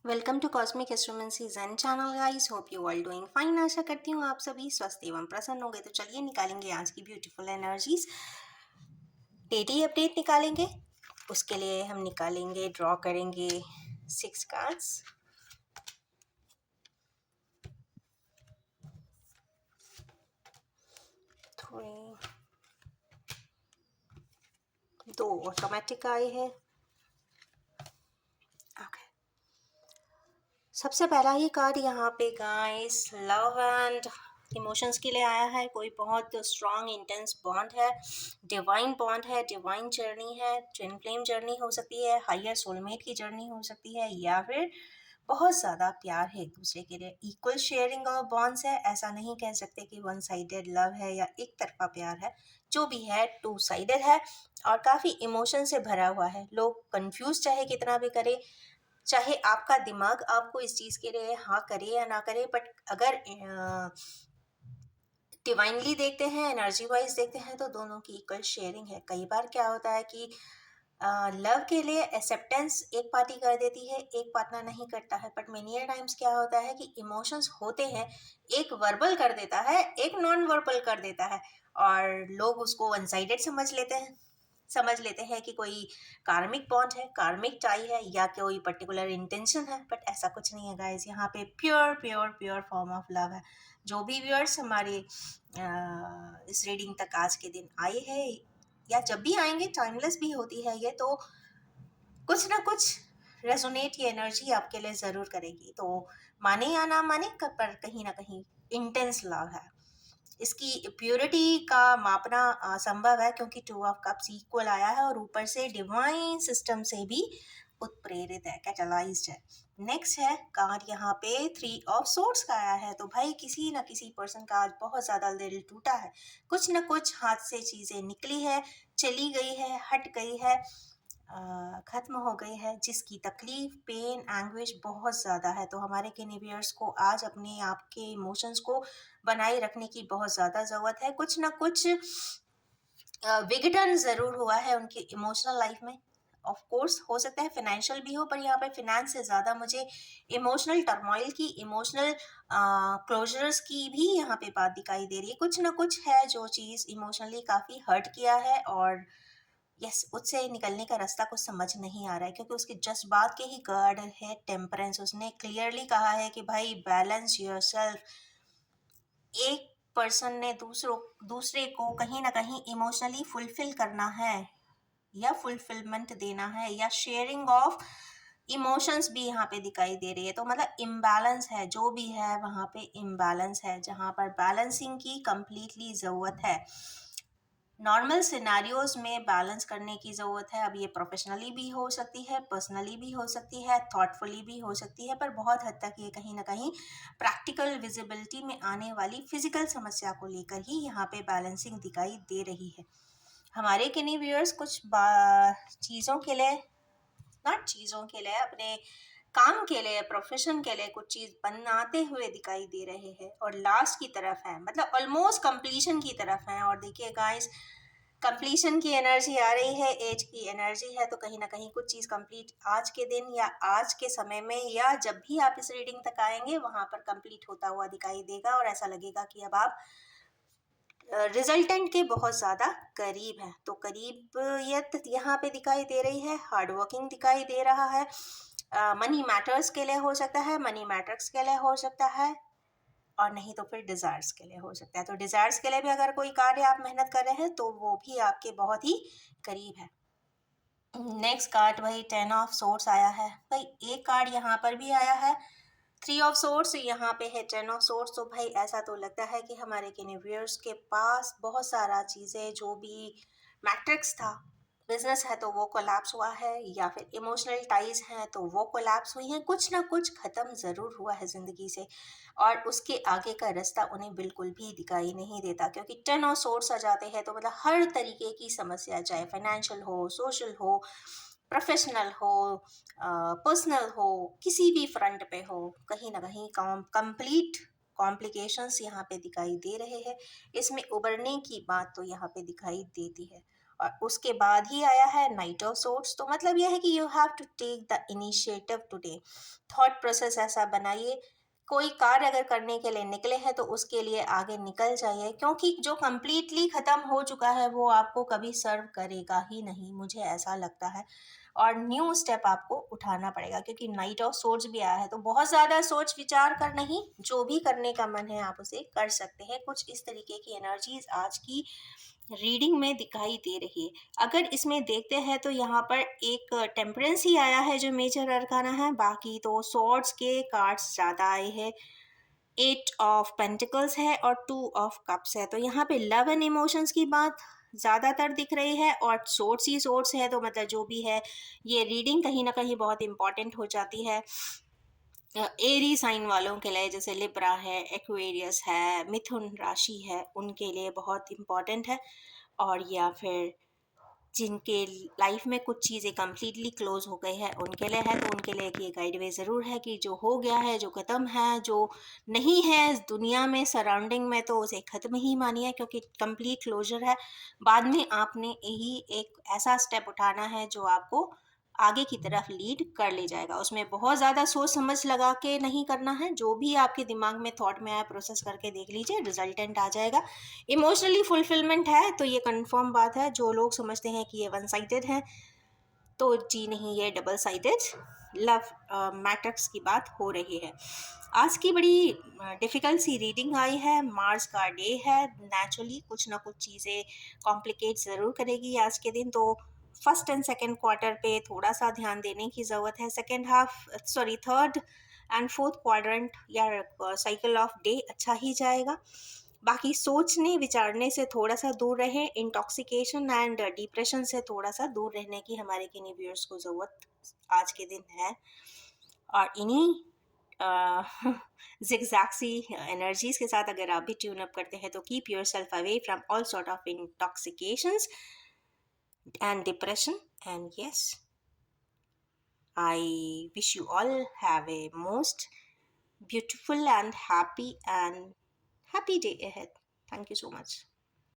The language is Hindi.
Welcome to cosmic astromancy zen channel guys. Hope you all doing fine. आशा करती हूँ आप सभी स्वस्थ एवं प्रसन्न होंगे। तो चलिए निकालेंगे आज की ब्यूटीफुल एनर्जीज। डेली अपडेट निकालेंगे। उसके लिए हम निकालेंगे, ड्रॉ करेंगे 6 कार्ड्स। थोड़े 2 ऑटोमेटिक आए हैं। ओके, सबसे पहला ही कार्ड यहाँ पे गाइस लव एंड इमोशंस के लिए आया है। कोई बहुत स्ट्रॉन्ग इंटेंस बॉन्ड है, डिवाइन बॉन्ड है, डिवाइन जर्नी है, ट्विन फ्लेम जर्नी हो सकती है, हायर सोलमेट की जर्नी हो सकती है, या फिर बहुत ज़्यादा प्यार है एक दूसरे के लिए। इक्वल शेयरिंग ऑफ बॉन्ड्स है। ऐसा नहीं कह सकते कि वन साइडेड लव है या एक तरफा प्यार है। जो भी है टू साइडेड है और काफ़ी इमोशन से भरा हुआ है। लोग कंफ्यूज चाहे कितना भी करे, चाहे आपका दिमाग आपको इस चीज़ के लिए हाँ करे या ना करे, बट अगर डिवाइनली देखते हैं, एनर्जी वाइज देखते हैं, तो दोनों की इक्वल शेयरिंग है। कई बार क्या होता है कि लव के लिए एक्सेप्टेंस एक पार्टी कर देती है, एक पार्टनर नहीं करता है। बट मेनी टाइम्स क्या होता है कि इमोशंस होते हैं, एक वर्बल कर देता है, एक नॉन वर्बल कर देता है, और लोग उसको वन साइडेड समझ लेते हैं कि कोई कार्मिक बॉन्ड है, कार्मिक टाई है, या कोई पर्टिकुलर इंटेंशन है। बट ऐसा कुछ नहीं है गाइस। यहाँ पे pure pure pure form of love है। जो भी व्यूअर्स हमारे इस रीडिंग तक आज के दिन आए हैं या जब भी आएंगे, टाइमलेस भी होती है ये, तो कुछ ना कुछ रेजोनेट ये एनर्जी आपके लिए ज़रूर करेगी। तो माने या ना माने, पर कहीं ना कहीं इंटेंस लव है। इसकी प्योरिटी का मापना असंभव है, क्योंकि 2 ऑफ कप्स इक्वल आया है और ऊपर से डिवाइन सिस्टम से भी उत्प्रेरित है, कैटलाइज्ड है। नेक्स्ट है कार्ड यहाँ पे 3 ऑफ सोर्ड्स का आया है। तो भाई किसी ना किसी पर्सन का आज बहुत ज़्यादा दिल टूटा है। कुछ ना कुछ हाथ से चीज़ें निकली है, चली गई है, हट गई है, ख़त्म हो गई है, जिसकी तकलीफ, पेन, एंग्विश बहुत ज़्यादा है। तो हमारे कैनिवियर्स को आज अपने आप के इमोशंस को बनाए रखने की बहुत ज़्यादा ज़रूरत है। कुछ ना कुछ विघटन ज़रूर हुआ है उनकी इमोशनल लाइफ में। ऑफ कोर्स हो सकता है फाइनेंशियल भी हो, पर यहाँ पे फिनेंस से ज़्यादा मुझे इमोशनल टर्मोइल की, इमोशनल क्लोजर्स की भी यहाँ पे बात दिखाई दे रही है। कुछ ना कुछ है जो चीज़ इमोशनली काफ़ी हर्ट किया है, और यस, उससे निकलने का रास्ता कुछ समझ नहीं आ रहा है, क्योंकि उसके जस्ट बाद के ही कार्ड है टेम्परेंस। उसने क्लियरली कहा है कि भाई बैलेंस योरसेल्फ। एक पर्सन ने दूसरे को कहीं ना कहीं इमोशनली फुलफिल करना है, या फुलफिलमेंट देना है, या शेयरिंग ऑफ इमोशंस भी यहाँ पे दिखाई दे रही है। तो मतलब इम्बैलेंस है, जो भी है वहाँ पे इम्बैलेंस है, जहाँ पर बैलेंसिंग की कंप्लीटली ज़रूरत है। नॉर्मल सिनेरियोज में बैलेंस करने की ज़रूरत है। अब ये प्रोफेशनली भी हो सकती है, पर्सनली भी हो सकती है, थॉटफुली भी हो सकती है, पर बहुत हद तक ये कहीं ना कहीं प्रैक्टिकल विजिबिलिटी में आने वाली फिजिकल समस्या को लेकर ही यहाँ पे बैलेंसिंग दिखाई दे रही है। हमारे किन्हीं व्यूअर्स कुछ चीज़ों के लिए, नॉट चीज़ों के लिए, अपने काम के लिए, प्रोफेशन के लिए कुछ चीज़ बनाते हुए दिखाई दे रहे हैं, और लास्ट की तरफ है, मतलब ऑलमोस्ट कंप्लीशन की तरफ है। और देखिए गाइस, कंप्लीशन की एनर्जी आ रही है, एज की एनर्जी है, तो कहीं ना कहीं कुछ चीज़ कंप्लीट आज के दिन या आज के समय में, या जब भी आप इस रीडिंग तक आएंगे वहां पर कंप्लीट होता हुआ दिखाई देगा, और ऐसा लगेगा कि अब आप रिजल्टेंट के बहुत ज़्यादा करीब है। तो करीबियत यहाँ पे दिखाई दे रही है, हार्ड वर्किंग दिखाई दे रहा है। मनी मैटर्स के लिए हो सकता है, मनी मैटर्स के लिए हो सकता है, और नहीं तो फिर डिज़ायर्स के लिए हो सकता है। तो डिज़ायर्स के लिए भी अगर कोई कार्य आप मेहनत कर रहे हैं, तो वो भी आपके बहुत ही करीब है। नेक्स्ट कार्ड वही 10 ऑफ सोर्स आया है। भाई एक कार्ड यहाँ पर भी आया है, 3 ऑफ सोर्स, यहाँ पे है 10 ऑफ सोर्स। तो भाई ऐसा तो लगता है कि हमारे कैनिवियर्स के पास बहुत सारा चीज़ें, जो भी मैट्रिक्स था, बिजनेस है तो वो कोलैप्स हुआ है, या फिर इमोशनल टाइज हैं तो वो कोलैप्स हुई हैं। कुछ ना कुछ ख़त्म ज़रूर हुआ है ज़िंदगी से, और उसके आगे का रास्ता उन्हें बिल्कुल भी दिखाई नहीं देता, क्योंकि 10 ऑफ सोर्स आ जाते हैं तो मतलब हर तरीके की समस्या, चाहे फाइनेंशियल हो, सोशल हो, प्रोफेशनल हो, पर्सनल हो, किसी भी फ्रंट पे हो, कहीं ना कहीं कंप्लीट कॉम्प्लिकेशंस यहाँ पे दिखाई दे रहे हैं। इसमें उबरने की बात तो यहाँ पे दिखाई देती है। और उसके बाद ही आया है नाइट ऑफ सोर्ड्स। तो मतलब यह है कि you have to take the initiative today. Thought process ऐसा बनाइए, कोई कार्य अगर करने के लिए निकले हैं तो उसके लिए आगे निकल जाइए, क्योंकि जो कंप्लीटली ख़त्म हो चुका है वो आपको कभी सर्व करेगा ही नहीं, मुझे ऐसा लगता है। और न्यू स्टेप आपको उठाना पड़ेगा, क्योंकि नाइट ऑफ सोर्ड्स भी आया है। तो बहुत ज़्यादा सोच विचार कर नहीं, जो भी करने का मन है आप उसे कर सकते हैं। कुछ इस तरीके की एनर्जीज आज की रीडिंग में दिखाई दे रही है। अगर इसमें देखते हैं तो यहाँ पर एक टेम्परेंस ही आया है जो मेजर अरकाना है, बाकी तो सॉर्ड्स के कार्ड्स ज़्यादा आए हैं। 8 ऑफ पेंटिकल्स है और 2 ऑफ कप्स है। तो यहाँ पे लव एंड इमोशंस की बात ज़्यादातर दिख रही है, और सोर्स ही सोर्स है। तो मतलब जो भी है, ये रीडिंग कहीं ना कहीं बहुत इंपॉर्टेंट हो जाती है एरी साइन वालों के लिए, जैसे लिब्रा है, एक्वेरियस है, मिथुन राशि है, उनके लिए बहुत इम्पॉर्टेंट है। और या फिर जिनके लाइफ में कुछ चीज़ें कम्प्लीटली क्लोज हो गई है उनके लिए है। तो उनके लिए ये गाइडवे ज़रूर है कि जो हो गया है, जो ख़त्म है, जो नहीं है इस दुनिया में सराउंडिंग में, तो उसे ख़त्म ही मानिए, क्योंकि कंप्लीट क्लोजर है। बाद में आपने यही एक ऐसा स्टेप उठाना है जो आपको आगे की तरफ लीड कर ले जाएगा। उसमें बहुत ज़्यादा सोच समझ लगा के नहीं करना है, जो भी आपके दिमाग में थॉट में आया प्रोसेस करके देख लीजिए, रिजल्टेंट आ जाएगा। इमोशनली फुलफिलमेंट है तो ये कंफर्म बात है। जो लोग समझते हैं कि ये वन साइडेड है, तो जी नहीं, ये डबल साइडेड लव मैटर्स की बात हो रही है। आज की बड़ी डिफ़िकल्ट सी रीडिंग आई है। मार्स का डे है, नेचुरली कुछ ना कुछ चीज़ें कॉम्प्लिकेट ज़रूर करेगी आज के दिन। तो फर्स्ट एंड सेकेंड क्वार्टर पे थोड़ा सा ध्यान देने की ज़रूरत है। थर्ड एंड फोर्थ क्वाड्रेंट या साइकिल ऑफ डे अच्छा ही जाएगा। बाकी सोचने विचारने से थोड़ा सा दूर रहें, इंटॉक्सिकेशन एंड डिप्रेशन से थोड़ा सा दूर रहने की हमारे किन्हीं व्यूअर्स को ज़रूरत आज के दिन है। और इन्हीं जिगजैक्सी एनर्जीज के साथ अगर आप भी ट्यून अप करते हैं, तो keep yourself away from all sort of intoxications and depression. And yes, I wish you all have a most beautiful and happy day ahead. Thank you so much.